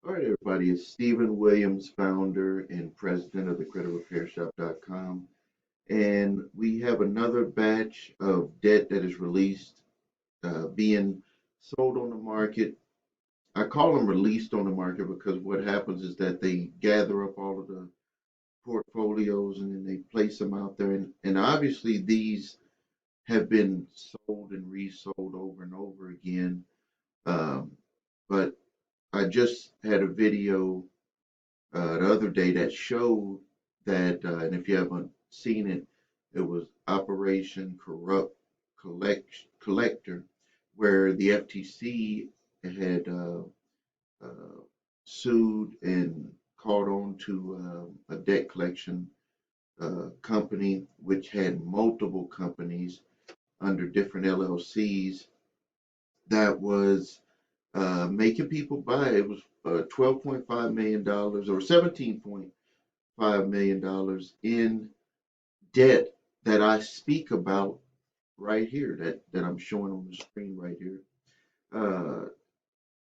All right, everybody. It's Stephen Williams, founder and president of the creditrepairshop.com. And we have another batch of debt that is released, being sold on the market. I call them released on the market because what happens is that they gather up all of the portfolios and then they place them out there. And obviously, these have been sold and resold over and over again. Um, but I just had a video the other day that showed that, and if you haven't seen it, it was Operation Corrupt Collector, where the FTC had uh, sued and called on to a debt collection company, which had multiple companies under different LLCs that was making people buy. It was $12.5 million dollars or $17.5 million in debt that I speak about right here, that I'm showing on the screen right here. Uh,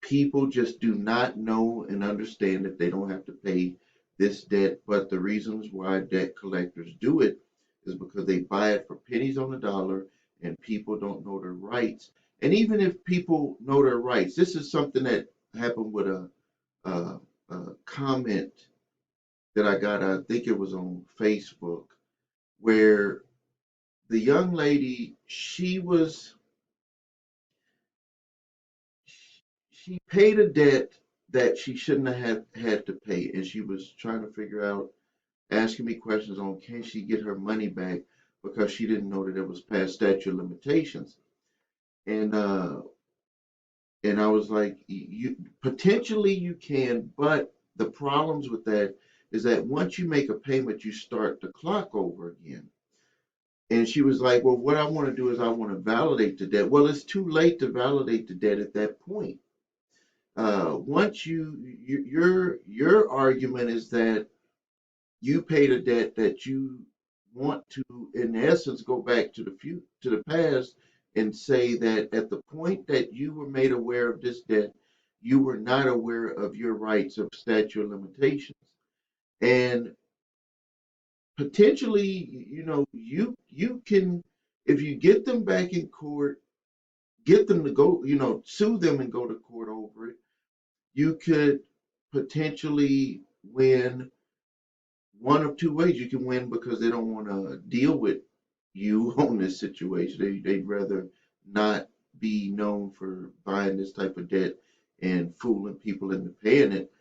People just do not know and understand that they don't have to pay this debt, but the reasons why debt collectors do it is because they buy it for pennies on the dollar and people don't know their rights. And even if people know their rights, this is something that happened with a, a comment that I got, I think it was on Facebook, where the young lady, she paid a debt that she shouldn't have had to pay, and she was trying to figure out, asking me questions on can she get her money back because she didn't know that it was past statute of limitations. And and I was like, you potentially you can, but the problems with that is that once you make a payment, you start the clock over again. And she was like, well, what I want to do is I want to validate the debt. Well, it's too late to validate the debt at that point. Once your argument is that you paid a debt that you want to, in essence, go back to the past and say that at the point that you were made aware of this debt, you were not aware of your rights of statute of limitations. And potentially, you can, if you get them back in court, get them to go, sue them and go to court over it, you could potentially win one of two ways. You can win because they don't want to deal with you on this situation. They'd rather not be known for buying this type of debt and fooling people into paying it.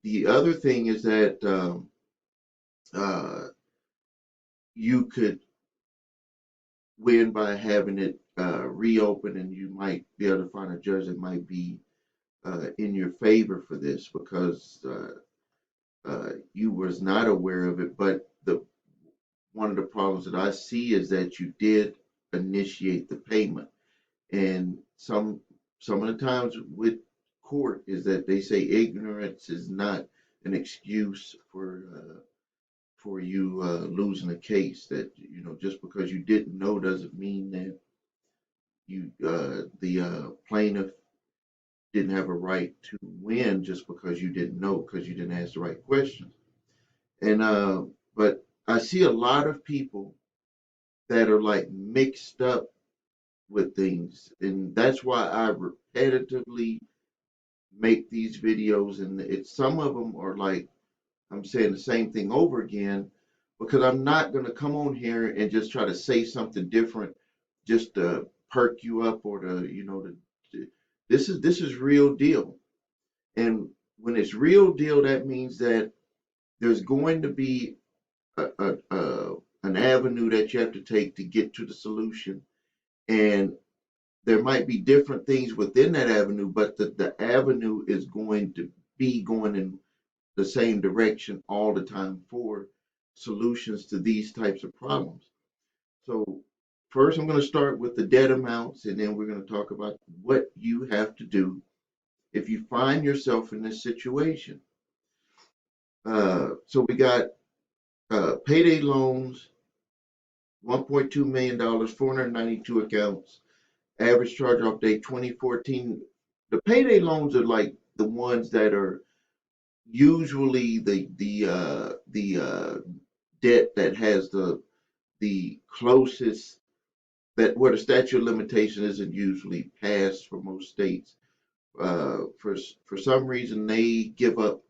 The other thing is that uh, you could win by having it reopened, and you might be able to find a judge that might be in your favor for this because you was not aware of it. But the one of the problems that I see is that you did initiate the payment, and some of the times with court is that they say ignorance is not an excuse for you losing a case. That just because you didn't know doesn't mean that the plaintiff didn't have a right to win just because you didn't know because you didn't ask the right questions. And but I see a lot of people that are like mixed up with things, and that's why I repetitively make these videos. And it's some of them are like I'm saying the same thing over again because I'm not going to come on here and just try to say something different just to perk you up or this is real deal. And when it's real deal, that means that there's going to be an avenue that you have to take to get to the solution. And there might be different things within that avenue, but the avenue is going to be going in the same direction all the time for solutions to these types of problems. So first, I'm going to start with the debt amounts, and then we're going to talk about what you have to do if you find yourself in this situation. So we got payday loans, $1.2 million, 492 accounts, average charge off date 2014. The payday loans are like the ones that are usually the debt that has the closest, that where the statute of limitation isn't usually passed for most states. For some reason they give up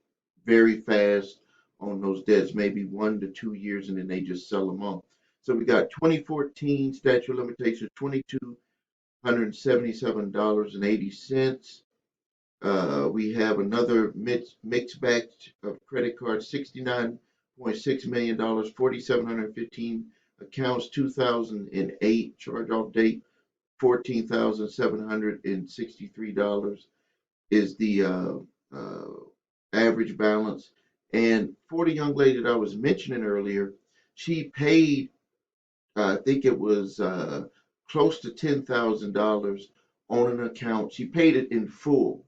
very fast on those debts, maybe 1 to 2 years, and then they just sell them off. So we got 2014 statute of limitation, $2,277.80. We have another mixed batch of credit cards, $69.6 million, 4,715 accounts, 2008 charge-off date, $14,763 is the uh, average balance. And for the young lady that I was mentioning earlier, she paid, I think it was close to $10,000 on an account. She paid it in full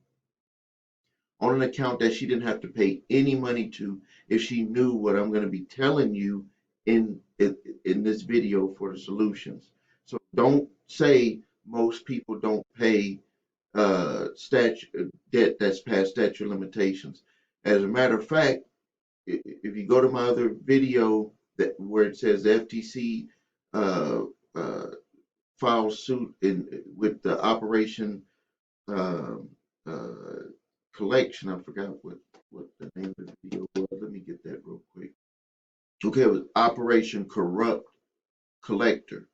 on an account that she didn't have to pay any money to if she knew what I'm going to be telling you in this video for the solutions. So don't say most people don't pay debt that's past statute of limitations. As a matter of fact, if you go to my other video that where it says the FTC uh, uh, files suit in with the Operation um, uh, Collection, I forgot what the name of the video was. Let me get that real quick. Okay, it was Operation Corrupt Collector.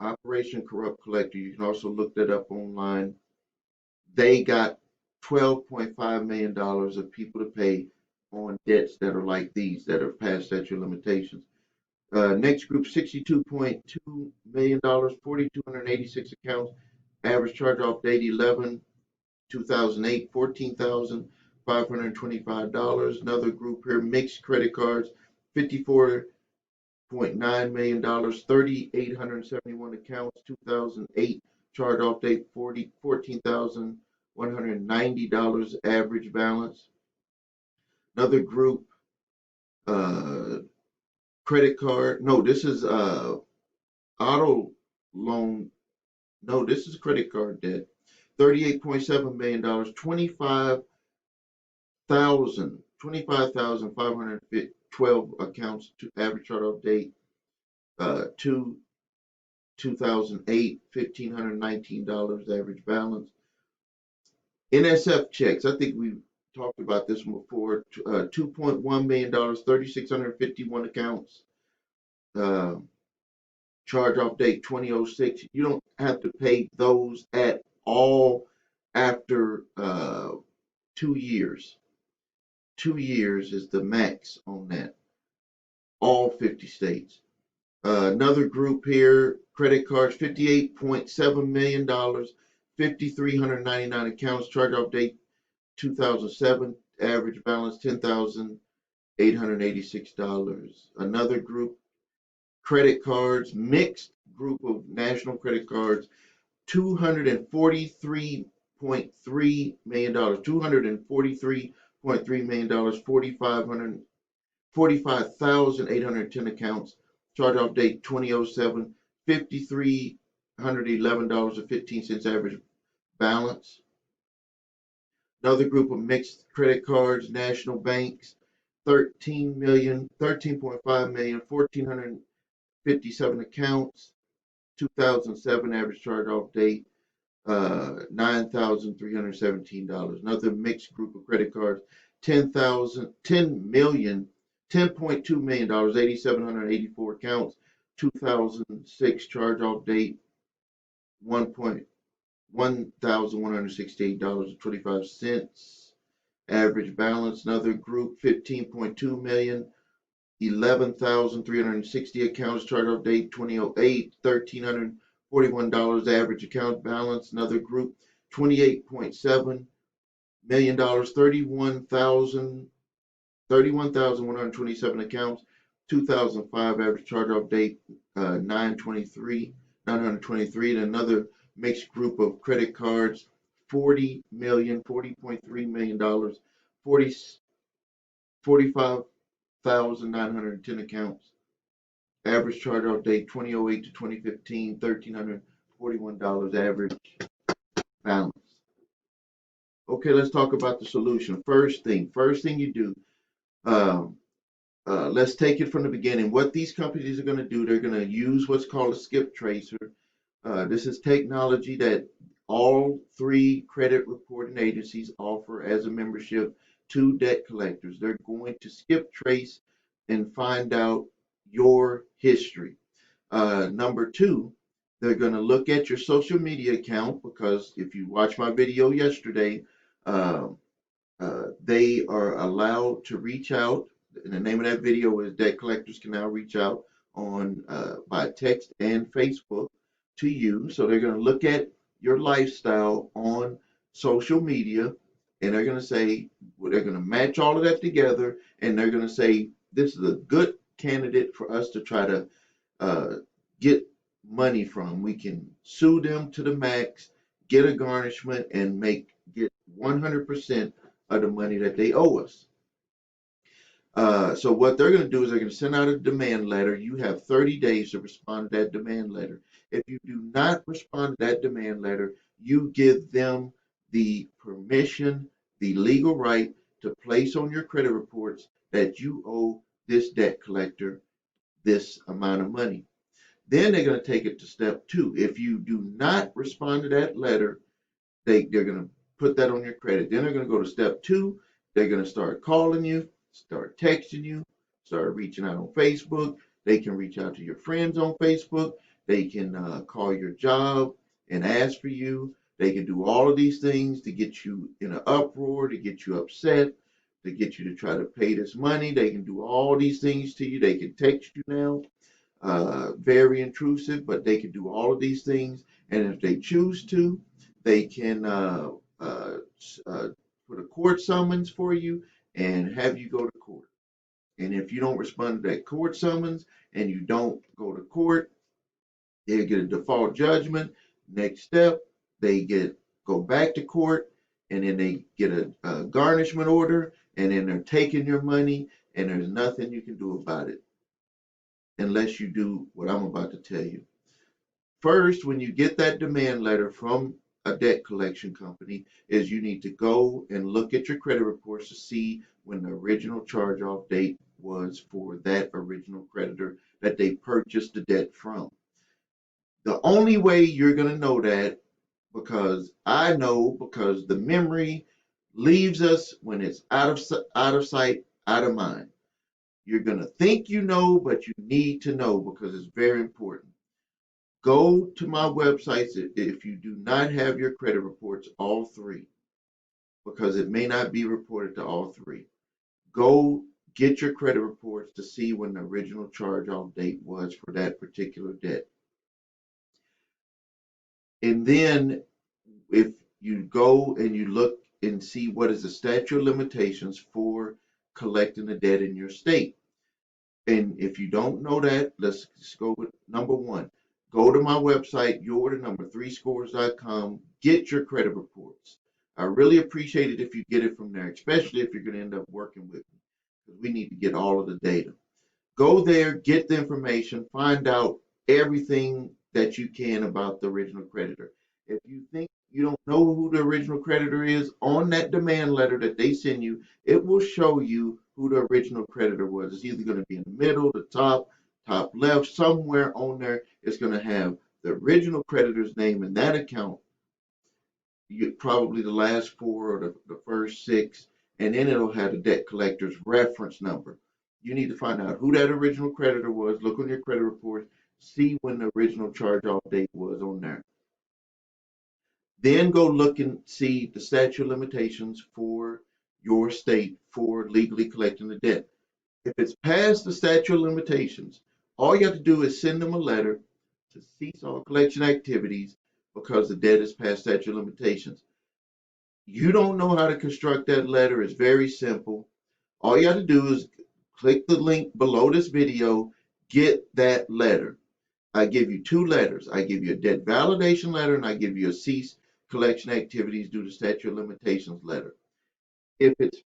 Operation Corrupt Collector. You can also look that up online. They got $12.5 million of people to pay on debts that are like these, that are past statute of limitations. Next group, $62.2 million, 4,286 accounts. Average charge-off date 11/2008, $14,525. Another group here, mixed credit cards, $54.9 million, 3,871 accounts, 2008 charge-off date, $14,190 average balance. Another group, uh, credit card. No, this is auto loan. No, this is credit card debt. $38.7 million, 25,512 accounts, to average charge-off date, to 2008, $1,519 average balance. NSF checks, I think we talked about this one before. $2.1 million, 3,651 accounts. Uh, Charge off date 2006. You don't have to pay those at all after 2 years. 2 years is the max on that, all 50 states. Another group here, credit cards, $58.7 million, 5,399 accounts, charge off date 2007, average balance $10,886. Another group, credit cards, mixed group of national credit cards, $243.3 million, $243.3 million, 45,810 accounts, charge off date 2007, $5,311.15 average balance. Another group of mixed credit cards, national banks, 13.5 million, 1,457 accounts, 2007 average charge off date, $9,317. Another mixed group of credit cards, 10.2 million, 8,784 accounts, 2006 charge off date, $1,168.25 average balance. Another group, 15.2 million, 11,360 accounts, chart off date 2008, $1,341 average account balance. Another group, $28.7 million, 31,127 accounts, 2005 average charge off date 923. And another mixed group of credit cards, $40.3 million, 45,910 accounts. Average charge-off date 2008 to 2015, $1,341 average balance. Okay, let's talk about the solution. First thing you do, um, let's take it from the beginning. What these companies are going to do, they're going to use what's called a skip tracer. This is technology that all three credit reporting agencies offer as a membership to debt collectors. They're going to skip trace and find out your history. Number two, they're going to look at your social media account because if you watch my video yesterday, uh, they are allowed to reach out. And the name of that video is Debt Collectors Can Now Reach Out on by text and Facebook to you. So they're going to look at your lifestyle on social media and they're going to say, well, they're going to match all of that together and they're going to say, this is a good candidate for us to try to uh, get money from. We can sue them to the max, get a garnishment, and get 100% of the money that they owe us. So what they're going to do is they're going to send out a demand letter. You have 30 days to respond to that demand letter. If you do not respond to that demand letter, you give them the permission, the legal right to place on your credit reports that you owe this debt collector this amount of money. Then they're going to take it to step two. If you do not respond to that letter, they're going to put that on your credit. Then they're going to go to step two. They're going to start calling you, start texting you, start reaching out on Facebook. They can reach out to your friends on Facebook. They can call your job and ask for you. They can do all of these things to get you in an uproar, to get you upset, to get you to try to pay this money. They can do all these things to you. They can text you now, very intrusive, but they can do all of these things. And if they choose to, they can uh, uh, put a court summons for you and have you go to court. And if you don't respond to that court summons and you don't go to court, they get a default judgment. Next step, they go back to court and then they get a garnishment order and then they're taking your money and there's nothing you can do about it unless you do what I'm about to tell you. First, when you get that demand letter from a debt collection company, is you need to go and look at your credit reports to see when the original charge off date was for that original creditor that they purchased the debt from. The only way you're going to know that, because I know, because the memory leaves us when it's out of sight, out of mind. You're going to think you know, but you need to know because it's very important. Go to my websites if you do not have your credit reports, all three, because it may not be reported to all three. Go get your credit reports to see when the original charge off date was for that particular debt. And then if you go and you look and see what is the statute of limitations for collecting the debt in your state. And if you don't know that, let's go with number one. Go to my website, your order number, threescores.com. Get your credit reports. I really appreciate it if you get it from there, especially if you're going to end up working with me, because we need to get all of the data. Go there, get the information, find out everything that you can about the original creditor. If you think you don't know who the original creditor is, on that demand letter that they send you, it will show you who the original creditor was. It's either going to be in the middle, the top left, somewhere on there. It's going to have the original creditor's name in that account, probably the last four or the first six, and then it'll have the debt collector's reference number. You need to find out who that original creditor was, look on your credit report, see when the original charge off date was on there. Then go look and see the statute of limitations for your state for legally collecting the debt. If it's past the statute of limitations, all you have to do is send them a letter to cease all collection activities because the debt is past statute of limitations. You don't know how to construct that letter, it's very simple. All you have to do is click the link below this video, get that letter. I give you two letters. I give you a debt validation letter and I give you a cease collection activities due to statute of limitations letter. If it's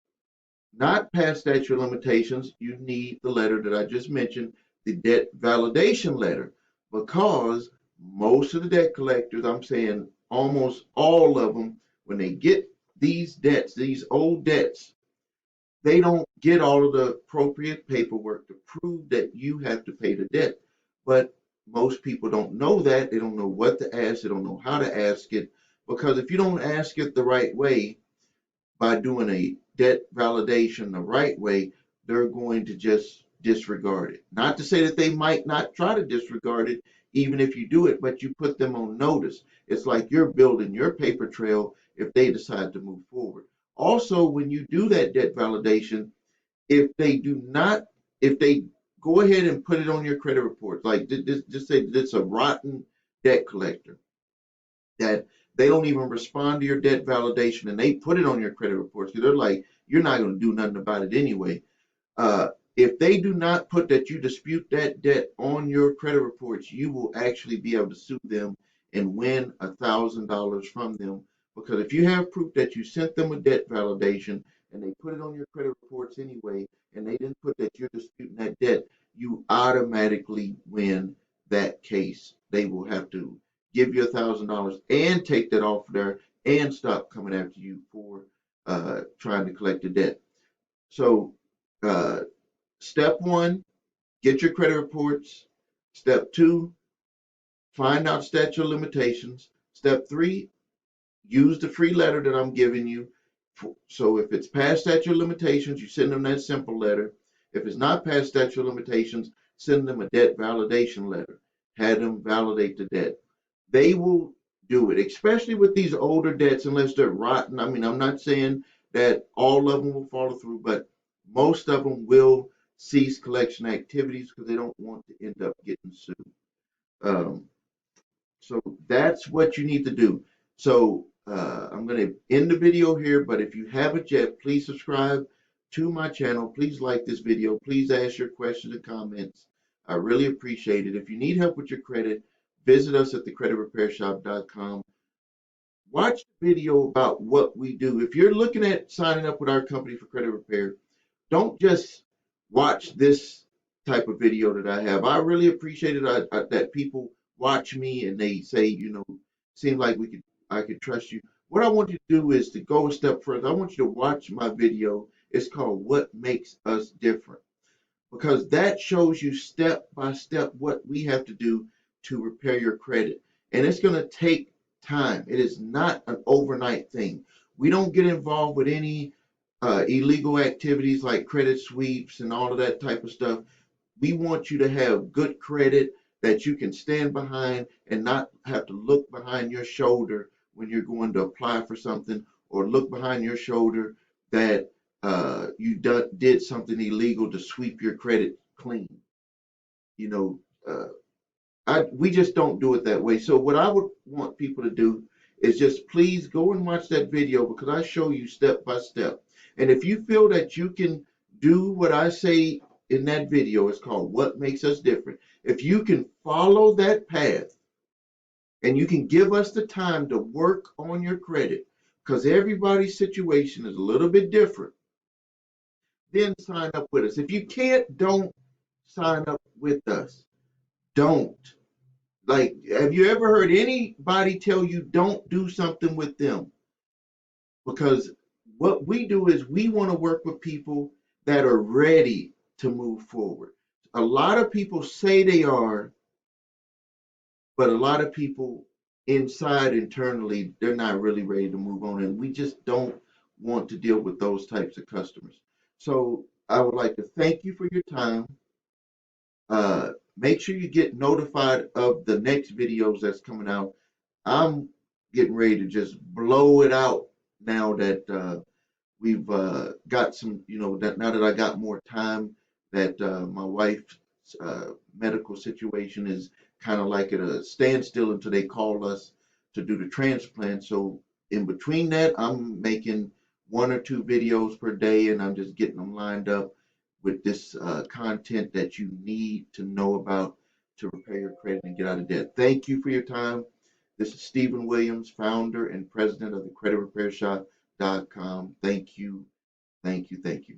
not past statute of limitations, you need the letter that I just mentioned, the debt validation letter, because most of the debt collectors, I'm saying almost all of them, when they get these debts, these old debts, they don't get all of the appropriate paperwork to prove that you have to pay the debt. But most people don't know that. They don't know what to ask. They don't know how to ask it. Because if you don't ask it the right way, by doing a debt validation the right way, they're going to just disregard it. Not to say that they might not try to disregard it, even if you do it, but you put them on notice. It's like you're building your paper trail if they decide to move forward. Also, when you do that debt validation, if they do not, if they go ahead and put it on your credit report, like just say it's a rotten debt collector, that they don't even respond to your debt validation and they put it on your credit reports because they're like, you're not going to do nothing about it anyway. Uh, if they do not put that you dispute that debt on your credit reports, you will actually be able to sue them and win $1,000 from them. Because if you have proof that you sent them a debt validation and they put it on your credit reports anyway, and they didn't put that you're disputing that debt, you automatically win that case. They will have to give you $1,000 and take that off there and stop coming after you for trying to collect the debt. So, uh, step one, get your credit reports. Step two, find out statute of limitations. Step three, use the free letter that I'm giving you. So if it's past statute of limitations, you send them that simple letter. If it's not past statute of limitations, send them a debt validation letter. Have them validate the debt. They will do it, especially with these older debts, unless they're rotten. I mean, I'm not saying that all of them will follow through, but most of them will cease collection activities because they don't want to end up getting sued. Um, so that's what you need to do. So I'm going to end the video here, but if you haven't yet, please subscribe to my channel. Please like this video. Please ask your questions and comments. I really appreciate it. If you need help with your credit, visit us at thecreditrepairshop.com. Watch the video about what we do. If you're looking at signing up with our company for credit repair, don't just watch this type of video that I have. I really appreciate it that people watch me and they say, seems like I could trust you. What I want you to do is to go a step further. I want you to watch my video. It's called What Makes Us Different, because that shows you step by step what we have to do to repair your credit. And it's going to take time. It is not an overnight thing. We don't get involved with any illegal activities like credit sweeps and all of that type of stuff. We want you to have good credit that you can stand behind and not have to look behind your shoulder when you're going to apply for something, or look behind your shoulder that did something illegal to sweep your credit clean. You know, we just don't do it that way. So what I would want people to do is just please go and watch that video, because I show you step by step. And if you feel that you can do what I say in that video, it's called What Makes Us Different. If you can follow that path and you can give us the time to work on your credit, because everybody's situation is a little bit different, then sign up with us. If you can't, don't sign up with us. Don't. Like, have you ever heard anybody tell you don't do something with them? Because what we do is we want to work with people that are ready to move forward. A lot of people say they are, but a lot of people inside internally, they're not really ready to move on. And we just don't want to deal with those types of customers. So I would like to thank you for your time. Make sure you get notified of the next videos that's coming out. I'm getting ready to just blow it out now that we've got some, that now that I got more time, that my wife's medical situation is kind of like at a standstill until they call us to do the transplant. So in between that, I'm making 1 or 2 videos per day, and I'm just getting them lined up with this content that you need to know about to repair your credit and get out of debt. Thank you for your time. This is Stephen Williams, founder and president of the creditrepairshop.com. Thank you, thank you, thank you.